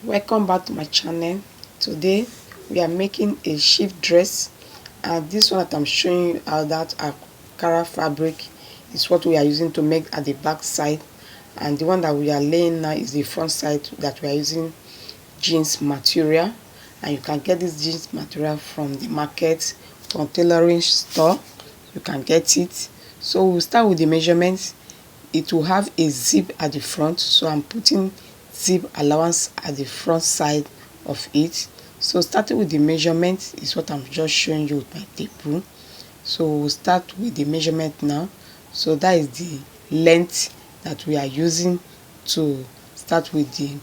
Welcome back to my channel. Today we are making a shift dress, and this one that I'm showing you how that Ankara fabric is what we are using to make at the back side, and the one that we are laying now is the front side that we are using jeans material. And you can get this jeans material from the market, from tailoring store. You can get it. So we'll start with the measurements. It will have a zip at the front, so I'm putting zip allowance at the front side of it. So starting with the measurement is what I'm just showing you with my tape rule. So we'll start with the measurement now. So that is the length that we are using to start with the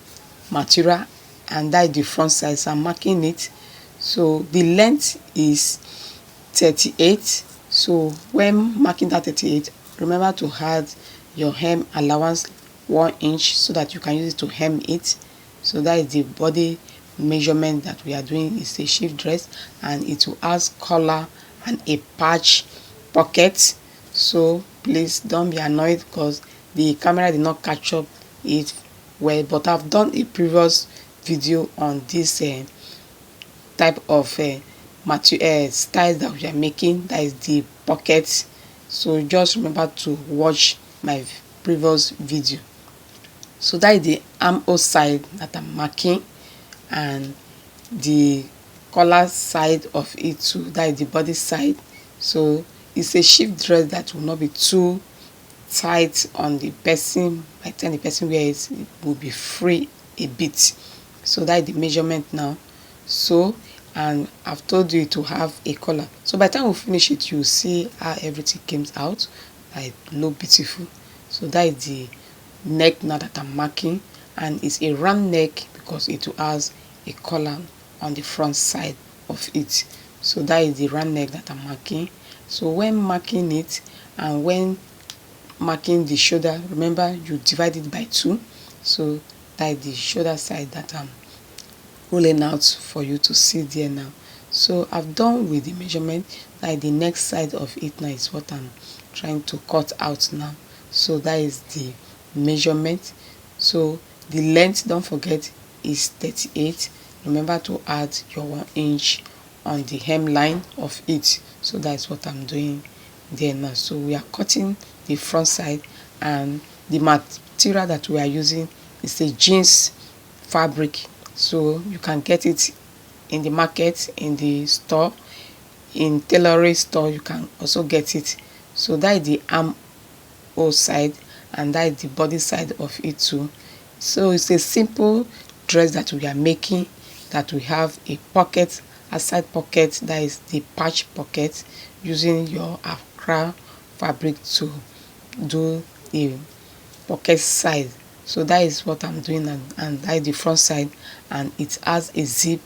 material, and that is the front side. So I'm marking it. So the length is 38. So when marking that 38, remember to add your hem allowance 1 inch so that you can use it to hem it. So that is the body measurement that we are doing. Is a shift dress, and it will have collar and a patch pocket. So please don't be annoyed because the camera did not catch up it well, but I've done a previous video on this type of style that we are making, that is the pocket. So just remember to watch my previous video. So that is the armhole side that I'm marking, and the collar side of it too, that is the body side. So it's a shift dress that will not be too tight on the person. By the time the person wears it, it will be free a bit. So that is the measurement now. So, and I've told you to have a collar. So by the time we finish it, you'll see how everything came out. Like, look beautiful. So that is the neck now that I'm marking, and it's a round neck because it has a collar on the front side of it. So that is the round neck that I'm marking. So when marking it and when marking the shoulder, remember you divide it by 2. So that is the shoulder side that I'm rolling out for you to see there now. So I've done with the measurement. Like the next side of it now is what I'm trying to cut out now. So that is the measurement. So the length, don't forget, is 38. Remember to add your 1 inch on the hemline of it. So that's what I'm doing there now. So we are cutting the front side, and the material that we are using is a jeans fabric. So you can get it in the market, in the store, in tailoring store you can also get it. So that is the armhole side, and that is the body side of it too. So it's a simple dress that we are making, that we have a pocket, a side pocket, that is the patch pocket, using your Ankara fabric to do the pocket side. So that is what I'm doing, and that is the front side, and it has a zip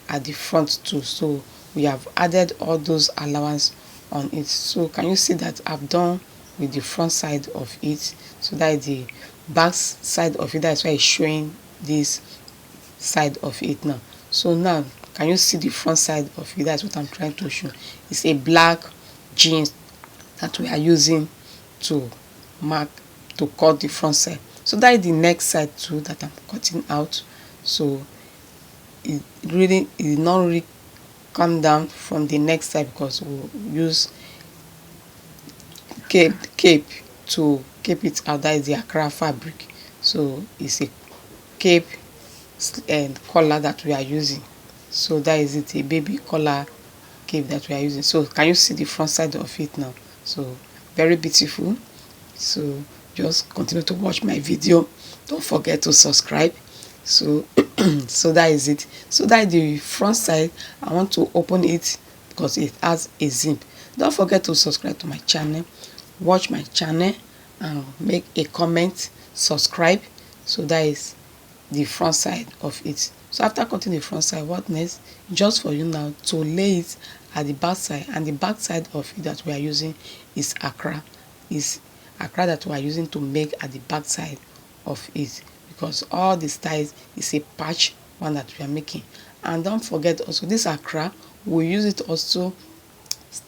at the front too. So we have added all those allowance on it. So can you see that I've done with the front side of it? So that is the back side of it. That's why it's showing this side of it now. So now can you see the front side of it? That's what I'm trying to show. It's a black jeans that we are using to mark, to cut the front side. So that is the next side too that I'm cutting out. So it really is not really come down from the next side, because we'll use cape to keep it out. That is the Ankara fabric. So it's a cape and collar that we are using. So that is it, a baby collar cape that we are using. So can you see the front side of it now? So very beautiful. So just continue to watch my video. Don't forget to subscribe. So so that is it. So that is the front side. I want to open it because it has a zip. Don't forget to subscribe to my channel, watch my channel, and make a comment, subscribe. So that is the front side of it. So after cutting the front side, what next? Just for you now to lay it at the back side, and the back side of it that we are using is Ankara. Is Ankara that we are using to make at the back side of it, because all the styles is a patch one that we are making. And don't forget also, this Ankara, we use it also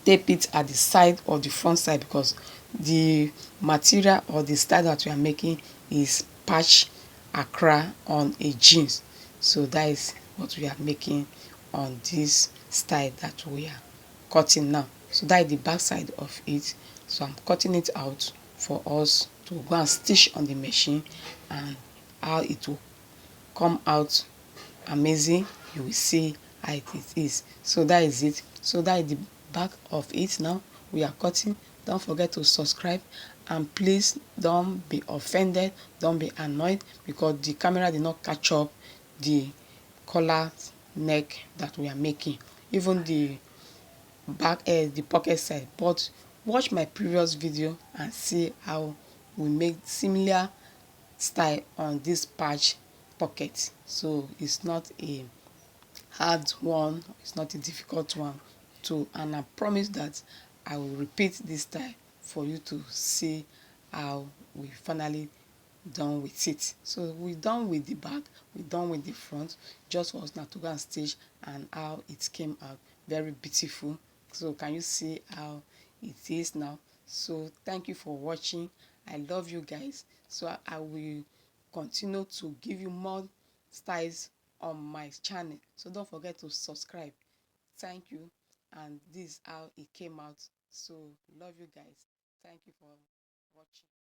tape it at the side of the front side, because the material or the style that we are making is patch Ankara on a jeans. So that is what we are making on this style that we are cutting now. So that is the back side of it. So I'm cutting it out for us to go and stitch on the machine, and how it will come out amazing. You will see how it is. So that is it. So that is the back of it. Now we are cutting. Don't forget to subscribe, and please don't be offended, don't be annoyed because the camera did not catch up the collar neck that we are making, even the back the pocket side. But watch my previous video and see how we make similar style on this patch pocket. So it's not a hard one, it's not a difficult one to, and I promise that I will repeat this style for you to see how we finally done with it. So we done with the back, we done with the front, just for us now to go and stitch, and how it came out very beautiful. So can you see how it is now? So thank you for watching. I love you guys. So I will continue to give you more styles on my channel, so don't forget to subscribe. Thank you. And this is how it came out. So love you guys. Thank you for watching.